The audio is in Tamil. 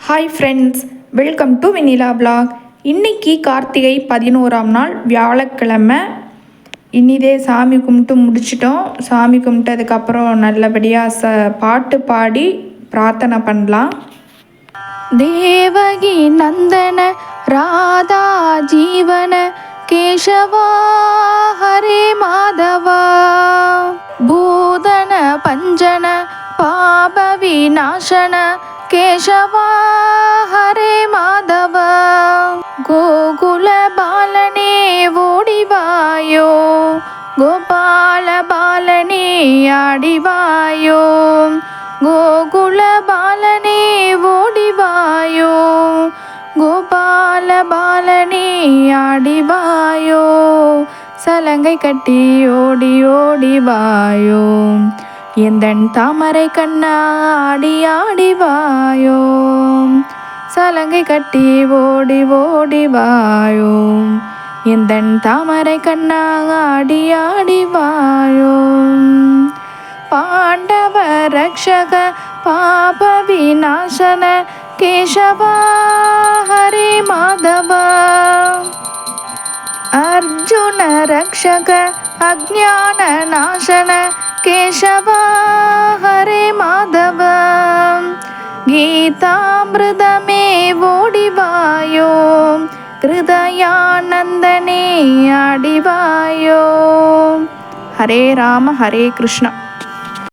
Hi friends, welcome to Vennila vlog. இன்றைக்கி கார்த்திகை 11ஆம் நாள் வியாழக்கிழமை. இனிதே சாமி கும்பிட்டு முடிச்சிட்டோம். சாமி கும்பிட்டதுக்கப்புறம் நல்லபடியாக பாட்டு பாடி பிரார்த்தனை பண்ணலாம். தேவகி நந்தன ராதா ஜீவன கேசவா ஹரே மாதவா பூதன பஞ்சன பாப விநாசன கேசவா ஹரே மாதவ கோகுல பாலனே ஓடிவாயோ கோபால பாலனே ஆடிவாயோ கோகுல பாலனே ஓடிவாயோ கோபால பாலனே ஆடிவாயோ சலங்கை கட்டி ஓடி ஓடிவாயோ எந்தன் தாமரை கண்ணா ஆடி ஆடிவாயோ சலங்கை கட்டி ஓடி ஓடிவாயோ எந்தன் தாமரை கண்ணா ஆடி ஆடிவாயோ பாண்டவ ரக்ஷக பாப விநாசன கேசவா ஹரே மாதவ அர்ஜுன ரக்ஷக அஜ்ஞான நாசன கேசவா ஹரே மாதவ கீதாமிருதமே ஓடிவாயோ கிருதயானந்தனே ஆடிவாயோ. ஹரே ராம ஹரே கிருஷ்ணா.